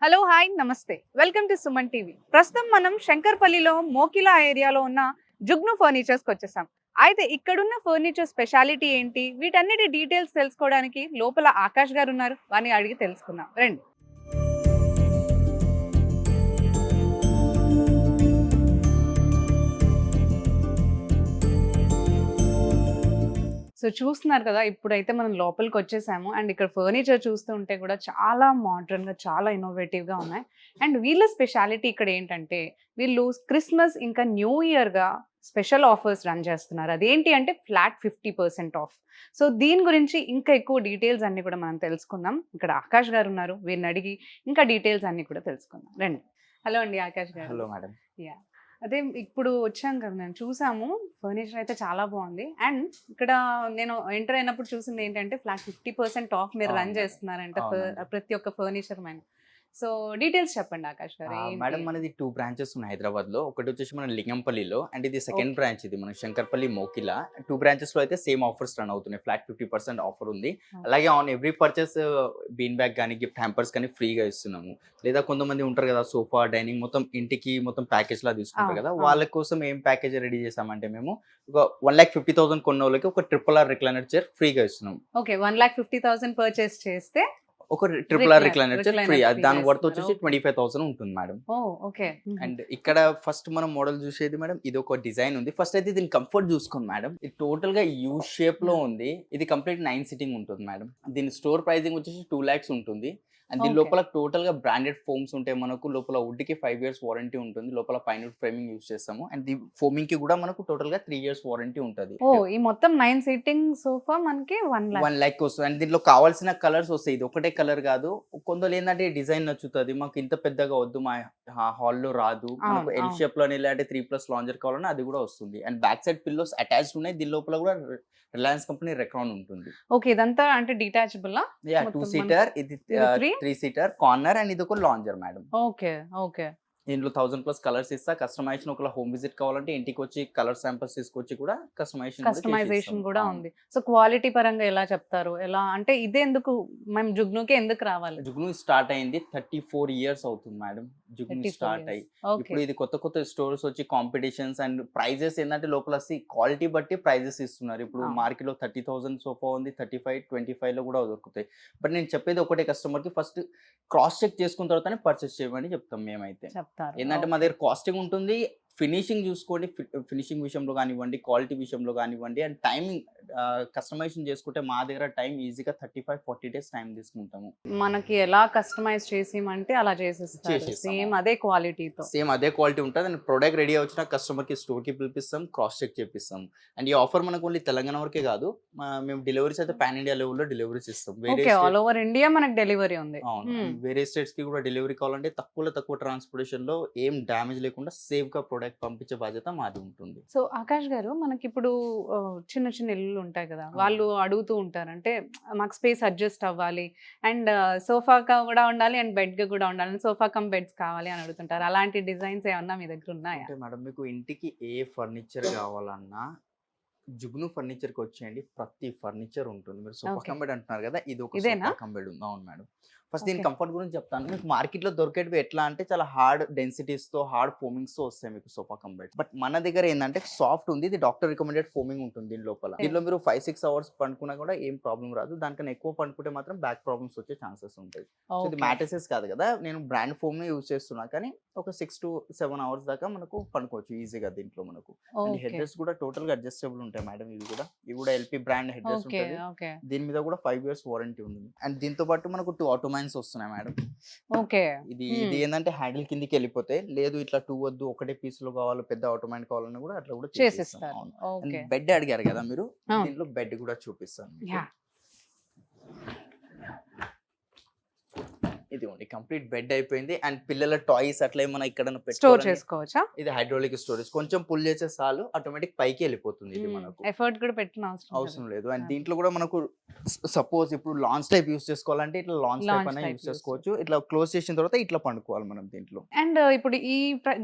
Hello hi నమస్తే welcome to Suman TV. ప్రస్తుతం మనం శంకర్పల్లిలో మోకిలా ఏరియాలో ఉన్న జుగ్ను ఫర్నిచర్స్కి వచ్చేసాం. అయితే ఇక్కడున్న ఫర్నిచర్ స్పెషాలిటీ ఏంటి, వీటన్నిటి డీటెయిల్స్ తెలుసుకోవడానికి లోపల ఆకాష్ గారు ఉన్నారు. వారిని అడిగి తెలుసుకుందాం రండి. సో చూస్తున్నారు కదా, ఇప్పుడైతే మనం లోపలికి వచ్చేసాము. అండ్ ఇక్కడ ఫర్నిచర్ చూస్తూ ఉంటే కూడా చాలా మోడ్రన్గా, చాలా ఇన్నోవేటివ్గా ఉన్నాయి. అండ్ వీళ్ళ స్పెషాలిటీ ఇక్కడ ఏంటంటే, వీళ్ళు క్రిస్మస్ ఇంకా న్యూ ఇయర్గా స్పెషల్ ఆఫర్స్ రన్ చేస్తున్నారు. అదేంటి అంటే ఫ్లాట్ 50% ఆఫ్. సో దీని గురించి ఇంకా ఎక్కువ డీటెయిల్స్ అన్ని కూడా మనం తెలుసుకుందాం. ఇక్కడ ఆకాష్ గారు ఉన్నారు, వీరిని అడిగి ఇంకా డీటెయిల్స్ అన్ని కూడా తెలుసుకుందాం రండి. హలో అండి ఆకాష్ గారు. Hello madam. యా, అదే ఇప్పుడు వచ్చాం కదా, నేను చూసాము ఫర్నిచర్ అయితే చాలా బాగుంది. అండ్ ఇక్కడ నేను ఎంటర్ అయినప్పుడు చూసింది ఏంటంటే ఫ్లాట్ 50% ఆఫ్ మీరు రన్ చేస్తున్నారంట ప్రతి ఒక్క ఫర్నిచర్ మైన. సో డీటెయిల్స్ చెప్పండి ఆకాష్ గారు. మేడం మనది 2 బ్రాంచెస్ ఉన్నాయి హైదరాబాద్ లో. ఒకటి వచ్చేసి మన లింగంపల్లిలో, అండ్ ఇది సెకండ్ బ్రాంచ్. ఇది మన శంకర్పల్లి మోకిలా. 2 బ్రాంచెస్ లో అయితే సేమ్ ఆఫర్స్ రన్ అవుతున్నాయి. ఫ్లాట్ 50% ఆఫర్ ఉంది. అలాగే on every purchase bean bag కానీ గిఫ్ట్ హ్యాంపర్స్ కానీ ఫ్రీగా ఇస్తున్నాము. లేదా కొంతమంది ఉంటారు కదా, సోఫా డైనింగ్ మొత్తం ఇంటికి మొత్తం ప్యాకేజ్ లా తీసుకుంటారు కదా, వాళ్ళ కోసం ఏం ప్యాకేజ్ రెడీ చేసామంటే మేము ఒక 1,50,000 కొన్న వాళ్ళకి ఒక RRR రిక్లైనర్ చైర్ ఫ్రీగా ఇస్తున్నాం. ఓకే, 1,50,000 పర్చేస్ చేస్తే ఒక RRR రిక్లైనర్ చైర్ ఫ్రీ. దాని వర్త్ వచ్చేసి 25,000 ఉంటుంది మేడం. ఓకే. అండ్ ఇక్కడ ఫస్ట్ మనం మోడల్ చూసేది మేడం, ఇది ఒక డిజైన్ ఉంది. ఫస్ట్ అయితే దీని కంఫర్ట్ చూసుకోండి మేడం. ఇది టోటల్ గా యూ షేప్ లో ఉంది. ఇది కంప్లీట్ 9 సిట్టింగ్ ఉంటుంది మేడం. దీని స్టోర్ ప్రైసింగ్ వచ్చేసి 2 lakhs ఉంటుంది. అండ్ దీని లోపల టోటల్ గా బ్రాండెడ్ ఫోమ్స్ ఉంటాయి మనకు. లోపల వుడ్ కి 5 years వారంటీ ఉంటుంది. లోపల పైన ఫ్రేమింగ్ యూస్ చేస్తాము. అండ్ ది ఫోమింగ్ కి కూడా మనకు టోటల్ గా 3 years వారంటీ ఉంటుంది. ఈ మొత్తం 9 సీటింగ్ సోఫా మనకి 1 lakh వస్తుంది. అండ్ దీంట్లో కావాల్సిన కలర్స్ వస్తాయి. ఇది ఒకటే కలర్ కాదు. కొందరు ఏంటంటే డిజైన్ నచ్చుతుంది, మాకు ఇంత పెద్దగా వద్దు, మా హాల్లో రాదు, మనకు ఎల్ షేప్ లో లేదంటే 3+ లాంజర్ కావాలన్నా అది కూడా వస్తుంది. And back side pillows attached ఉన్నాయి. దీని లోపల కూడా రిలయన్స్ కంపెనీ రెక్రాన్ ఉంటుంది. ఓకే, ఇదంతా అంటే డిటాచబుల్. 2 seater, ఇది 3 seater కార్నర్, అండ్ ఇది ఒక లాంజర్ మేడం. Okay okay. దీంట్లో 1000+ కలర్స్ ఇస్తా. కస్టమైజేషన్ ఒకవేళ హోమ్ విజిట్ కావాలంటే ఇంటికి వచ్చి కలర్ శాంపిల్స్ తీసుకొచ్చి కూడా కస్టమైజేషన్ కూడా ఉంది. సో క్వాలిటీ పరంగా ఎలా చెప్తారు, ఎలా అంటే ఇదే ఎందుకు మేము జుగ్నుకి ఎందుకు రావాలి? జుగ్ను స్టార్ట్ అయింది 34 years అవుతుంది మేడం. జుగ్ను స్టార్ట్ అయ్యి ఇప్పుడు ఇది కొత్త స్టోర్స్ వచ్చి కాంపిటీషన్స్ అండ్ ప్రైజెస్ ఏంటంటే లోపల క్వాలిటీ బట్టి ప్రైజెస్ ఇస్తున్నారు. ఇప్పుడు మార్కెట్ లో 30,000 సోఫా ఉంది, 35, 25 లో కూడా దొరుకుతాయి. బట్ నేను చెప్పేది ఒకటే, కస్టమర్ కి ఫస్ట్ క్రాస్ చెక్ చేసుకున్న తర్వాతనే పర్చేస్ చేయమని చెప్తాం మేమైతే. ఏంటంటే మా దగ్గర కాస్టింగ్ ఉంటుంది, ఫినిషింగ్ చూసుకోండి. ఫినిషింగ్ విషయంలో కానివ్వండి, క్వాలిటీ విషయంలో కానివ్వండి, అండ్ టైమింగ్ కస్టమైజేషన్ చేసుకుంటే మా దగ్గర టైం ఈజీగా 35-40 days టైం తీసుకుంటాము. మనకి ఎలా కస్టమైజ్ చేసిమంటే అలా చేసేస్తారు. సేమ్ అదే క్వాలిటీతో సేమ్ అదే క్వాలిటీ ఉంటుంది. అండ్ ప్రొడక్ట్ రెడీ వచ్చిన కస్టమర్ కి స్టోర్ కి పిలిపిస్తాం, క్రాస్ చెక్ చేపిస్తాం. అండ్ ఈ ఆఫర్ మనకు ఓన్లీ తెలంగాణ వరకే కాదు, మేము డెలివరీస్ అయితే పాన్ ఇండియా లెవెల్లో డెలివరీస్ ఇస్తాం. ఆల్ ఓవర్ ఇండియా మనకి డెలివరీ ఉంది. వేరే స్టేట్స్ కి కూడా డెలివరీ కావాలంటే తక్కువ ట్రాన్స్పోర్టేషన్ లో ఏం డ్యామేజ్ లేకుండా సేఫ్ గా ప్రొడక్ట్ పంపించే బాధ్యత మాది ఉంటుంది. సో ఆకాష్ గారు, మనకి ఇప్పుడు చిన్న చిన్న ఇల్లు ఉంటాయి కదా, వాళ్ళు అడుగుతూ ఉంటారు అంటే మాకు స్పేస్ అడ్జస్ట్ అవ్వాలి, అండ్ సోఫా కూడా ఉండాలి, అండ్ బెడ్ కూడా ఉండాలి, సోఫా కమ్ బెడ్స్ కావాలి అని అడుగుతుంటారు. అలాంటి డిజైన్స్ ఏమన్నా మీ దగ్గర ఉన్నాయా? మేడం, మీకు ఇంటికి ఏ ఫర్నిచర్ కావాలన్నా జుగ్ను ఫర్నిచర్ కి వచ్చేయండి. ప్రతి ఫర్నిచర్ ఉంటుంది. మీరు సోఫా కమ్ బెడ్ అంటున్నారు కదా, ఇది ఒక సోఫా కమ్ బెడ్ ఉంది. అవును మేడం. ఫస్ట్ దీని కంఫర్ట్ గురించి చెప్తాను. మీకు మార్కెట్ లో దొరికేటివి ఎట్లా అంటే చాలా హార్డ్ డెన్సిటీస్ తో, హార్డ్ ఫోమింగ్స్ తో వస్తాయి మీకు సోఫా కమ్ బెడ్. బట్ మన దగ్గర ఏంటంటే సాఫ్ట్ ఉంది. ఇది డాక్టర్ రికమెండెడ్ ఫోమింగ్ ఉంటుంది దీని లోపల. దీనిలో మీరు 5-6 hours పండుకున్నా కూడా ఏం ప్రాబ్లం రాదు. దానికన్నా ఎక్కువ పండుకుంటే మాత్రం బ్యాక్ ప్రాబ్లమ్స్ వచ్చే ఛాన్సెస్ ఉంటాయి. సో ఇది మ్యాట్రెసెస్ కాదు కదా, నేను బ్రాండ్ ఫోమ్ యూజ్ చేస్తున్నా, కానీ ఒక 6 to 7 hours దాకా మనకు పండుకోవచ్చు ఈజీగా దీంట్లో మనకు. అండ్ హెడ్ రెస్ట్ కూడా టోటల్ గా అడ్జస్టబుల్ ఉంటాయి మేడం. ఇవి కూడా ఎల్పి బ్రాండ్ హెడ్ రెస్ట్ ఉంటుంది. దీని మీద కూడా 5 years వారంటీ ఉంది. అండ్ దీంతో పాటు మనకు 2 ఆటోమైన్స్ వస్తున్నాయి మేడం. ఓకే, ఇది ఏంటంటే హ్యాండిల్ కిందికి వెళ్ళిపోతాయి. లేదు ఇట్లా 2 వద్దు, ఒకటే పీస్ లో కావాలి, పెద్ద ఆటోమైన్ కావాలన్నా కూడా అట్లా కూడా చేసిస్తాం. బెడ్ అడిగారు కదా మీరు, దీంట్లో బెడ్ కూడా చూపిస్తాను. ఇది కంప్లీట్ బెడ్ అయిపోయింది. అండ్ పిల్లల టాయ్స్ అట్లా ఏమైనా ఇక్కడ స్టోర్ చేసుకోవచ్చా? ఇది హైడ్రాలిక్ స్టోరేజ్. కొంచెం పుల్ చేసే చాలు ఆటోమేటిక్ పైకి వెళ్ళిపోతుంది. ఇది మనకు ఎఫర్ట్ కూడా పెట్టిన అవసరం లేదు. అండ్ దీంట్లో కూడా మనకు సపోజ్ ఇప్పుడు లాంచ్ టైప్ యూస్ చేసుకోవాలంటే ఇట్లా లాంచ్ టైప్ అయినా యూస్ చేసుకోవచ్చు. ఇట్లా క్లోజ్ చేసిన తర్వాత ఇట్లా పండుకోవాలి మనం దీంట్లో. అండ్ ఇప్పుడు ఈ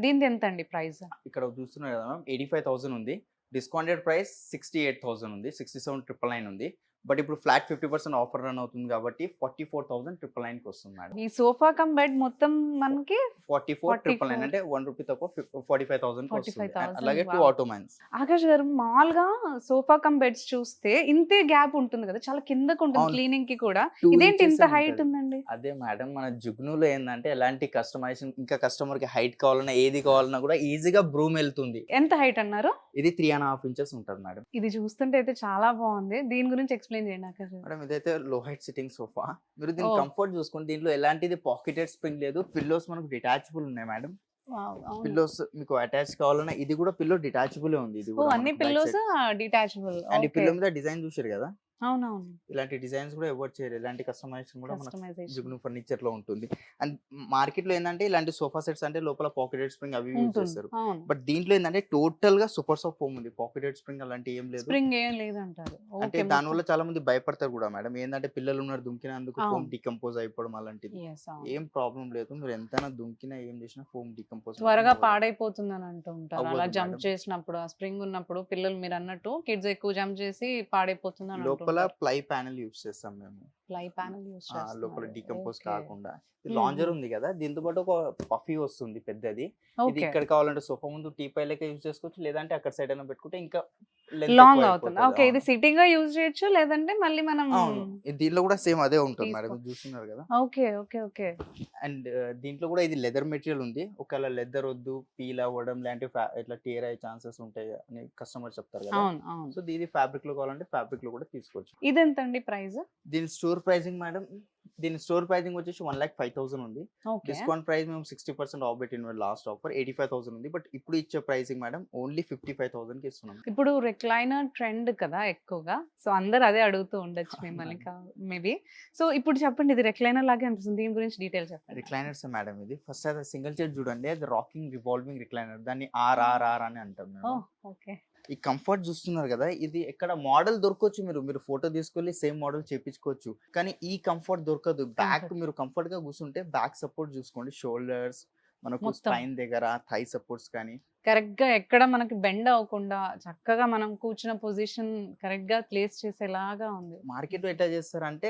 దీని ఎంత అండి ప్రైస్? ఇక్కడ చూస్తున్నారు కదా మ్యామ్, 85,000 ఉంది. డిస్కౌంటెడ్ ప్రైస్ 68,000 ఉంది. 67,999 ఉంది. బట్ ఇప్పుడు ఫ్లాట్ 50% ఆఫర్ రన్ అవుతుంది కాబట్టి 44,999 వస్తుంది మేడం. ఈ సోఫా కమ్ బెడ్ మొత్తం మనకి 44,999 అంటే 1 రూపీ తక్కువ 45,000 వస్తుంది. 45,000 అలాగే 2 wow. ఆటోమన్స్. ఆకాష్ గారు మామూలుగా సోఫా కమ్ బెడ్స్ చూస్తే ఇంతే గ్యాప్ ఉంటుంది కదా, చాలా కిందకు ఉంటుంది అవును. క్లీనింగ్ కి కూడా. 2 ఇదేంటి inches ఇంత ఏ హైట్ ఉంటది. ఉందండి? అదే మేడం మన జుగ్నులో ఏంటంటే ఎలాంటి కస్టమైజేషన్ ఇంకా కస్టమర్ కి హైట్ కావాలన్నా ఏది కావాలన్నా కూడా ఈజీగా బ్రూమ్ వెళ్తుంది. ఎంత హైట్ అన్నారు? ఇది 3.5 ఇంచెస్ ఉంటుంది మేడం. ఇది చూస్తుంటే అయితే చాలా బాగుంది. దీని గురించి ఎక్స్ప్లెయిన్ చేయండి ఆకాష్ గారు. మేడం ఇదైతే లో హైట్ సిట్టింగ్ సోఫా. మీరు దీని Oh. కంఫర్ట్ చూసుకోండి, దీంట్లో ఎలాంటిది పాకెటెడ్ స్ప్రింగ్ లేదు. పిల్లోస్ మనకు డిటాచబుల్ ఉన్నాయి మేడం. Wow, అవును. పిల్లోస్ మీకు అటాచ్ కావాలన్నా ఇది కూడా పిల్లో డిటాచబుల్ ఉంది. ఇది ఓ, కూడా అన్ని పిల్లోస్ డిటాచబుల్. అండ్ ఈ పిల్లో మీద డిజైన్ చూసారు కదా, అవునవును. ఇలాంటి డిజైన్స్ కూడా ఎవరు చేయరు. ఇలాంటి కస్టమైజేషన్ కూడా మన కస్టమైజేషన్ జుగ్ను ఫర్నిచర్ లో ఉంటుంది. అండ్ మార్కెట్ లో ఏంటంటే ఇలాంటి సోఫా సెట్స్ అంటే లోపల పాకెటెడ్ స్ప్రింగ్ అవి యూజ్ ఉంటుంది. చేస్తారు. అవును. బట్ దీంట్లో ఏంటంటే టోటల్ గా సూపర్ సాఫ్ట్ ఫోమ్ ఉంది. పాకెటెడ్ స్ప్రింగ్ అలాంటి ఏం లేదు. స్ప్రింగ్ ఏం లేదంటారు. అంటే ఓకే. దాని వల్ల చాలా మంది భయపడతారు కూడా మేడం. ఏంటంటే పిల్లలు ఉన్నారు దుంకినందుకు ఫోమ్ అవును. డికంపోజ్ అయిపోవడం అలాంటిది Yes, అవును. ఏం ప్రాబ్లం లేదు. మీరు ఎంతైనా దుంకినా ఏం చేసినా ఫోమ్ డికంపోజ్ త్వరగా పాడైపోతుందని అంటూ ఉంటారు. అలా అవ్వదు జంప్ మేడం. చేసినప్పుడు, ఆ స్ప్రింగ్ ఉన్నప్పుడు పిల్లలు మీరు అన్నట్టు కిడ్స్ ఎక్కువ జంప్ చేసి పాడైపోతుందని లోపల అంటుంటారు. ప్లై ప్యానెల్ యూజ్ చేస్తాం మేము. ప్లై ప్యానెల్ యూస్ లోపల డికంపోజ్ చేస్తున్నారు. కాకుండా మ్మ్. లాంజర్ ఉంది కదా, దీంతో పాటు ఒక పఫీ వస్తుంది పెద్దది. ఇది ఓకే. ఇక్కడ కావాలంటే సోఫా ముందు టీ పై లెక్క యూజ్ చేసుకోవచ్చు, లేదంటే అక్కడ సైడ్ అయినా పెట్టుకుంటే ఇంకా లాంగ్ అవుతుంది. ఓకే, ఇది సిట్టింగ్ గా యూజ్ చేయొచ్చు, లేదంటే మళ్ళీ మనం అవును. దీంట్లో కూడా సేమ్ అదే ఉంటుంది మేడం, తీసుకో- ఇది చూస్తున్నారు కదా. Okay okay okay. అండ్ దీంట్లో కూడా ఇది లెదర్ మెటీరియల్ ఉంది. ఒకవేళ లెదర్ వద్దు, పీల్ అవ్వడం లాంటి ఇట్లా టేర్ అయ్యే ఛాన్సెస్ ఉంటాయి అని కస్టమర్ చెప్తారు కదా. అవును అవును. సో ఇది ఫ్యాబ్రిక్ లో కావాలంటే ఫ్యాబ్రిక్ లో కూడా తీసుకోవచ్చు. ఇది ఎంత అండి ప్రైస్? దీని స్టోర్ ప్రైసింగ్ మేడం, దీని స్టోర్ ప్రైసింగ్ వచ్చేసి 1,05,000 ఉంది. ఓకే. డిస్కౌంట్ ప్రైస్ మేము 60% ఆఫ్ పెట్టిన లాస్ట్ ఆఫర్ 85,000 ఉంది. బట్ ఇప్పుడు ఇచ్చే ప్రైసింగ్ మేడం ఓన్లీ 55,000 కి ఇస్తున్నాం. ఇప్పుడు రిక్లైనర్ ట్రెండ్ కదా ఎక్కువగా, సో అందరు అదే అడుగుతూ ఉండొచ్చు మిమ్మల్ని మేబీ. సో ఇప్పుడు చెప్పండి, ఇది రిక్లైనర్ లాగే అనిపిస్తుంది, దీని గురించి డీటెయిల్ చెప్పండి. రిక్లైనర్స్ మేడం ఇది ఫస్ట్ అది సింగిల్ చైర్ చూడండి, అది రాకింగ్ రివాల్వింగ్ రిక్లైనర్, దాన్ని ఆర్ఆర్ఆర్ అని అంటాం ఓ మేము. ఓకే. ఈ కంఫర్ట్ చూస్తున్నారు కదా, ఇది ఎక్కడ మోడల్ దొరకవచ్చు, మీరు ఫోటో తీసుకెళ్ళి సేమ్ మోడల్ చేపించుకోవచ్చు. కానీ ఈ కంఫర్ట్ దొరకదు. Back Comfort. మీరు కంఫర్ట్ గా కూర్చుంటే బ్యాక్ సపోర్ట్ చూసుకోండి, షోల్డర్స్ మనకు మొత్తం. స్పైన్ దగ్గర థై సపోర్ట్స్ కానీ కరెక్ట్ గా ఎక్కడ మనకి బెండ్ అవ్వకుండా చక్కగా మనం కూర్చున్న పొజిషన్ కరెక్ట్ గా ప్లేస్ చేసేలాగా ఉంది. మార్కెట్ లో ఎట్లా చేస్తారంటే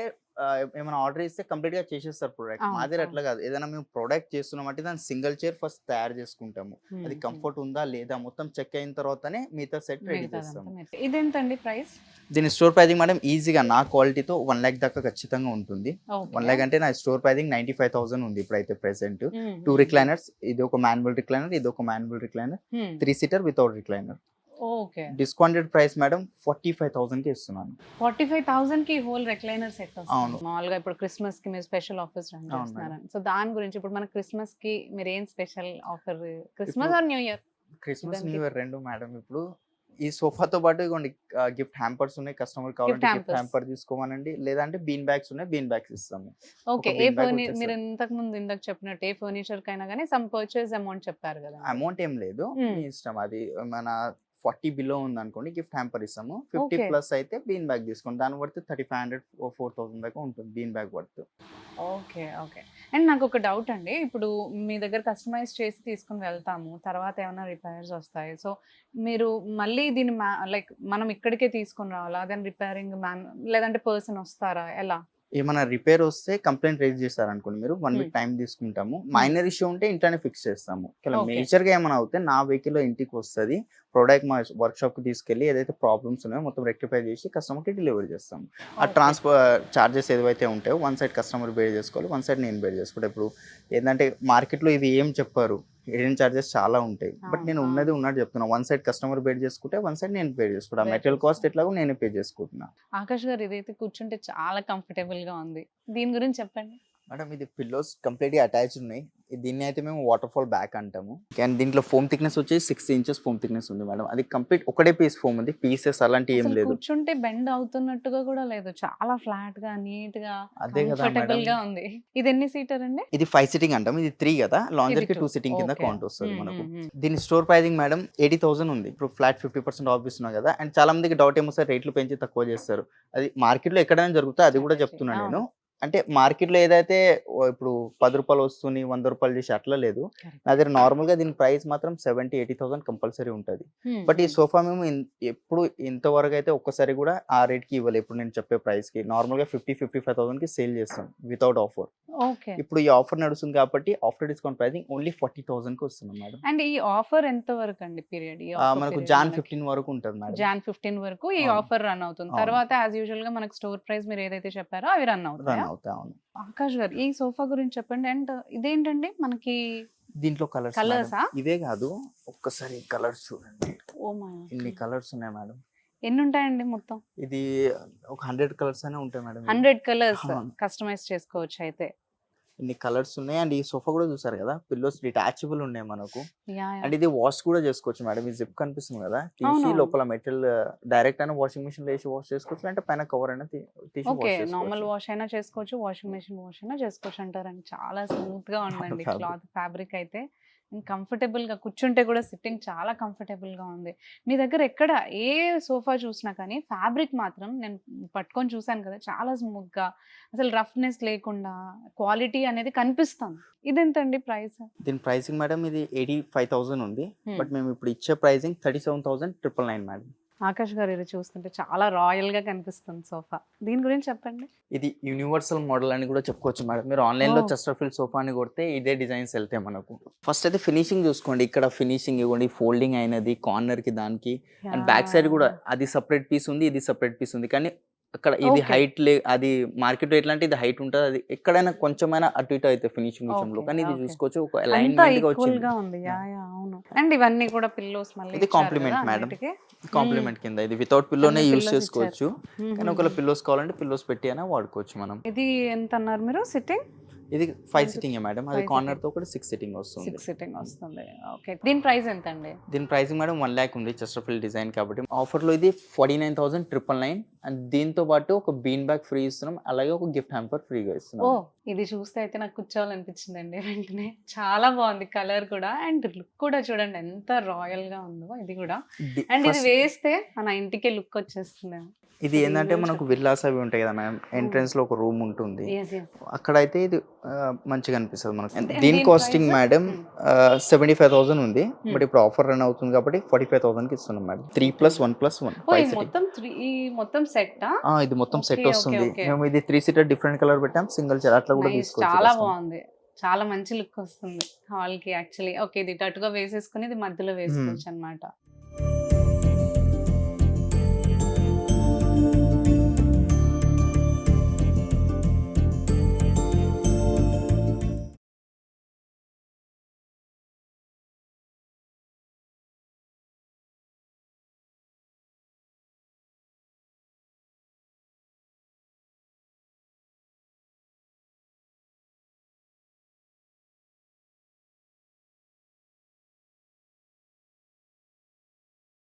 ఏమైనా ఆర్డర్ ఇస్తే కంప్లీట్ గా చేసేస్తారు ప్రోడక్ట్. అవును, మా దగ్గర అవును. అట్లా కాదు. ఏదైనా మేము ప్రోడక్ట్ చేస్తున్నాం అంటే దాని సింగిల్ చైర్ ఫస్ట్ తయారు చేసుకుంటాము. అది మ్మ్. కంఫర్ట్ ఉందా లేదా మొత్తం చెక్ అయిన తర్వాతనే మిగతా సెట్ రెడీ మిగతాదంతా చేస్తాము. మీరు- ఇదేంటండి ప్రైస్? దీని స్టోర్ ప్రైజింగ్ మేడం ఈజీగా నా క్వాలిటీతో 1 lakh దాకా ఖచ్చితంగా ఉంటుంది. 1 lakh అంటే నా స్టోర్ ప్రైజింగ్ 95,000 ఉంది ఇప్పుడైతే ప్రెసెంట్. 2 రిక్లైనర్స్, ఇది ఒక మాన్యువల్ రిక్లైనర్, ఇది ఒక manual recliner, 3 seater without recliner. Okay. Discounted price madam 45,000 కి ఇస్తున్నాను. 45,000 కి హోల్ రిక్లైనర్ సెట్ అవును. వస్తుంది. మామూలుగా ఇప్పుడు క్రిస్మస్ కి మీరు స్పెషల్ ఆఫర్స్ రన్ అవును చేస్తున్నారని, సో దాని గురించి ఇప్పుడు మన క్రిస్మస్ కి మీరు ఏం స్పెషల్ ఆఫర్? క్రిస్మస్ ఇప్పుడు- ఆర్ న్యూ ఇయర్? క్రిస్మస్ దానికి- న్యూ ఇయర్ రెండు మేడం. ఇప్పుడు ఈ సోఫాతో పాటు ఇవ్వండి గిఫ్ట్ హ్యాంపర్స్ ఉన్నాయి. కస్టమర్ కావాలంటే గిఫ్ట్ hampers. హ్యాంపర్ తీసుకోమనండి, లేదంటే బీన్ బ్యాగ్స్ ఉన్నాయి, బీన్ బ్యాగ్స్ ఇస్తాము. ఓకే. ఒక ఏ bean bag ఫర్నిచర్ మీరు వచ్చేస్తుంది. ఇంతకు చెప్పినట్టు ఏ ఫర్నిచర్ కైనా కానీ సమ్ పర్చేస్ అమౌంట్ చెప్పారు కదా. అమౌంట్ ఏం లేదు, Hmm. మీ ఇష్టం. అది మన 40 బిలో ఉంది అనుకోండి, గిఫ్ట్ హ్యాంపర్ ఇస్తాము. 50 Okay. ప్లస్ అయితే బీన్ బ్యాగ్ తీసుకోండి. దాని వర్త్ 3,500 4,000 దాకా ఉంటుంది bean bag worth. Okay okay. And నాకు ఒక డౌట్ అండి, ఇప్పుడు మీ దగ్గర కస్టమైజ్ చేసి తీసుకుని వెళ్తాము, తర్వాత ఏమైనా రిపేర్స్ వస్తాయి, సో మీరు మళ్ళీ దీన్ని లైక్ మనం ఇక్కడికే తీసుకొని రావాలా, దాని రిపేరింగ్ లేదంటే పర్సన్ వస్తారా, ఎలా? ఏమైనా రిపేర్ వస్తే కంప్లైంట్ రేజ్ చేస్తారనుకోండి, మీరు 1 వీక్ టైం తీసుకుంటాము. మైనర్ ఇష్యూ ఉంటే ఇంట్లోనే ఫిక్స్ చేస్తాము. Okay. మేజర్ గా ఏమైనా అవుతే నా వెహికల్ లో ఇంటికి వస్తుంది, ప్రోడక్ట్ మా వర్క్ షాప్ కి తీసుకెళ్లి ఏదైతే ప్రాబ్లమ్స్ ఉన్నాయో మొత్తం రెక్టిఫై చేసి కస్టమర్ కి డెలివరీ చేస్తాము. ఆ Okay. ట్రాన్స్ఫర్ చార్జెస్ ఏవైతే ఉంటాయో వన్ సైడ్ కస్టమర్ బేర్ చేసుకోవాలి, వన్ సైడ్ నేను బేర్ చేసుకుంటా. ఇప్పుడు ఏంటంటే మార్కెట్ లో ఇవి ఏం చెప్పారు, హిడెన్ చార్జెస్ చాలా ఉంటాయి. బట్ నేను అవును, ఉన్నది ఉన్నట్టు చెప్తున్నా. వన్ సైడ్ కస్టమర్ బేర్ చేసుకుంటే వన్ సైడ్ నేను పే చేసుకుంటా. Bear మెటీరియల్ కాస్ట్ చేసుకుంటా. ఎట్లాగో నేనే పే చేసుకుంటున్నా. ఆకాష్ గారు, ఇదైతే కూర్చుంటే చాలా కంఫర్టబుల్ గా ఉంది, దీని గురించి చెప్పండి. మేడం ఇది పిల్లోస్ కంప్లీట్ గా అటాచ్ ఉన్నాయి. దీన్ని అయితే మేము వాటర్ ఫాల్ బ్యాక్ అంటాము. అండ్ దీంట్లో ఫోమ్ థిక్నెస్ వచ్చి 6 inches ఫోమ్ థిక్నెస్ ఉంది మేడం. అది కంప్లీట్ ఒకటే పీస్ ఫోమ్ ఉంది, పీసెస్ అలాంటి ఏం అసలు లేదు. కూర్చుంటే బెండ్ అవుతున్నట్టుగా కూడా లేదు, చాలా ఫ్లాట్ గా నీట్ గా అదే కదా కంఫర్టబుల్ మేడం. గా ఉంది. ఇది ఎన్ని సీటర్ అండి? ఇది 5 సీటింగ్ అంటాం, ఇది 3 కదా. లాంజర్ ఇది కి 2 2 సీటింగ్ కింద Okay. కౌంట్ వస్తుంది మనకు. మ్మ్. దీని స్టోర్ ప్రైజింగ్ మేడం 80,000 ఉంది. ఇప్పుడు ఫ్లాట్ 50% ఆఫ్ ఇస్తున్నాం కదా. అండ్ చాలా మందికి డౌట్ ఏమో సార్ రేట్లు పెంచి తక్కువ చేస్తారు. అది మార్కెట్ లో ఎక్కడైనా జరుగుతా, అది కూడా చెప్తున్నా నేను. అంటే మార్కెట్‌లో ఏదైతే ఇప్పుడు రూ. 10 వస్తుంది, రూ. 100 చేసి అట్లా లేదు. Correct. నా దగ్గర నార్మల్‌గా దీని ప్రైస్ మాత్రం 70,000-80,000 కంపల్సరీ ఉంటది. బట్ ఈ సోఫా మేము ఎప్పుడు ఇంతవరకైతే ఒక్కసారి కూడా ఆ రేట్‌కి ఇవ్వలే. ఇప్పుడు నేను చెప్పే ప్రైస్‌కి. నార్మల్‌గా 55,000కి సేల్ చేస్తాం వితౌట్ ఆఫర్. ఓకే. ఇప్పుడు ఈ ఆఫర్ నడుస్తుంది కాబట్టి ఆఫ్టర్ డిస్కౌంట్ ప్రైసింగ్ ఓన్లీ 40,000కి వస్తున్నాం మేడం. అండ్ ఈ ఆఫర్ ఎంత వరకు అండి పీరియడ్? ఈ ఆఫర్ మనకు పీరియడ్ జాన్ మనకి 15 వరకు ఉంటది మేడం. జాన్ 15 వరకు ఈ అవును. ఆఫర్ రన్ అవుతుంది. అవును. తర్వాత యాజ్ యూజువల్ గా మనకు స్టోర్ ప్రైస్ మీరు ఏదైతే చెప్పారో అవి రన్ రన్ అవుతాయా? అవుతాయి. అవును. ఆకాష్ గారు ఈ సోఫా గురించి చెప్పండి. అండ్ ఇదేంటండి మనకి దీంట్లో కలర్స్ కలర్సా? ఇవే కాదు, ఒక్కసారి కలర్స్ చూడండి. ఓ మై ఇన్ని కలర్స్ ఉన్నాయి మేడం. ఎన్ని ఉంటాయండి మొత్తం? ఇది ఒక 100 కలర్స్ అయినా ఉంటాయి మేడం. 100 కలర్స్ అవును. కస్టమైజ్ చేసుకోవచ్చు అయితే. ఇన్ని కలర్స్ ఉన్నాయి. అండ్ ఈ సోఫా కూడా చూసారు కదా, పిల్లోస్ డిటాచబుల్ ఉన్నాయి మనకు. యా అండ్ ఇది వాష్ కూడా చేసుకోవచ్చు మేడం. ఈ జిప్ కనిపిస్తుంది కదా, తీసి అవునవును. లోపల మెటీరియల్ డైరెక్ట్ అయినా వాషింగ్ మిషన్ లో వేసి వాష్ చేసుకోవచ్చు, అంటే పైన కవర్ అయినా తీసి ఓకే. వాష్ నార్మల్ చేసుకోవచ్చు. వాష్ అయినా చేసుకోవచ్చు, వాషింగ్ మెషిన్ వాష్ అయినా చేసుకోవచ్చు అంటారండి. చాలా స్మూత్ గా ఉందండి fabric. క్లాత్ ఫ్యాబ్రిక్ అయితే. కంఫర్టబుల్ గా కూర్చుంటే కూడా సిట్టింగ్ చాలా కంఫర్టబుల్ గా ఉంది. మీ దగ్గర ఎక్కడ ఏ సోఫా చూసినా కానీ ఫ్యాబ్రిక్ మాత్రం నేను పట్టుకొని చూసాను కదా, చాలా స్మూత్ గా, అసలు రఫ్నెస్ లేకుండా క్వాలిటీ అనేది కనిపిస్తుంది. ఇదెంతండి ప్రైస్? దీని ప్రైసింగ్ మేడం ఇది 85,000 ఉంది. బట్ మేము ఇప్పుడు ఇచ్చే ప్రైసింగ్ 37,999 మేడం. ఆకాష్ గారు ఇది చూస్తుంటే చాలా రాయల్ గా కనిపిస్తుంది సోఫా. దీని గురించి చెప్పండి. ఇది యూనివర్సల్ మోడల్ అని కూడా చెప్పుకోవచ్చు మేడం. మీరు ఆన్లైన్ లో ఓ. చెస్టర్ఫీల్డ్ సోఫా అని కొడితే ఇదే డిజైన్స్ వెళ్తాయి మనకు. ఫస్ట్ అయితే ఫినిషింగ్ చూసుకోండి. ఇక్కడ ఫినిషింగ్ ఇవ్వండి, ఫోల్డింగ్ అయినది కార్నర్ కి దానికి. అండ్ బ్యాక్ సైడ్ కూడా అది సపరేట్ పీస్ ఉంది, ఇది సపరేట్ పీస్ ఉంది. కానీ అక్కడ ఇది Okay. హైట్ అది మార్కెట్ ఎట్లా అంటే ఇది హైట్ ఉంటుంది, అది ఎక్కడైనా కొంచెమైనా అటు ఇటు అయితే ఫినిషింగ్ విషయంలో. Okay, కానీ ఇది okay. చూసుకోవచ్చు ఒక అంతా అలైన్మెంట్ గా ఈక్వల్ వచ్చింది. గా ఉంది. యా యా అవును. అండ్ ఇవన్నీ కూడా పిల్లోస్ మళ్ళీ ఇది ఇచ్చారు కాంప్లిమెంట్ కదా మేడం. అన్నిటికీ. కాంప్లిమెంట్ కింద ఇది వితౌట్ పిల్లోనే అన్ని యూస్ pillows చేసుకోవచ్చు. కానీ ఒకవేళ పిల్లోస్ కావాలంటే పిల్లోస్ పెట్టి అయినా వాడుకోవచ్చు మనం. ఇది ఎంత అన్నారు మీరు? సిట్టింగ్ ఇది 5 సిట్టింగ్ మేడం. అది 5 కార్నర్ తో కూడా 6 సిట్టింగ్ వస్తుంది. 6 సిట్టింగ్ వస్తుంది. ఓకే. దీని ప్రైస్ ఎంత అండి? దీని ప్రైసింగ్ మేడం 1 lakh ఉంది చెస్టర్ఫీల్డ్ డిజైన్ కాబట్టి. ఆఫర్లో ఇది 49,999 అండ్ దీంతో పాటు ఒక బీన్ బ్యాగ్ ఫ్రీ ఇస్తున్నాం, అలాగే ఒక గిఫ్ట్ హ్యాంపర్ ఫ్రీగా ఓ, ఇస్తున్నాం. ఇది చూస్తే అయితే నాకు కూర్చోవాలనిపించిందండి వెంటనే. చాలా బాగుంది కలర్ కూడా, అండ్ లుక్ కూడా చూడండి ఎంత రాయల్ గా ఉందో ఇది కూడా. అండ్ ఇది వేస్తే మన ఇంటికి లుక్ వచ్చేస్తుందేమో. ఇది ఏంటంటే మనకు విల్లాస్ అవి ఉంటాయి కదా మ్యామ్, ఎంట్రన్స్ లో ఒక రూమ్ ఉంటుంది, Yes, yes. అక్కడైతే ఇది మంచిగా అనిపిస్తుంది మనకు. And దీని దీని కాస్టింగ్ price? మేడం 75,000 ఉంది. బట్ ఇప్పుడు ఆఫర్ రన్ అవుతుంది కాబట్టి 45,000 కి ఇస్తున్నాం మేడం. 3+1+1 ఓ, 5 ఈ సిట్టింగ్. మొత్తం ఈ మొత్తం సెట్టా? ఇది మొత్తం Okay, సెట్ okay, వస్తుంది. okay. మేము ఇది 3 సీటర్ డిఫరెంట్ కలర్ పెట్టాం, సింగిల్ చైర్ అట్లా కూడా Nice, తీసుకోవచ్చు. చాలా customer. బాగుంది. చాలా మంచి లుక్ వస్తుంది హాల్ కి యాక్చువల్లీ. ఓకే, ఇది అటుగా వేసేసుకుని ఇది మధ్యలో వేసుకోవచ్చు అన్నమాట.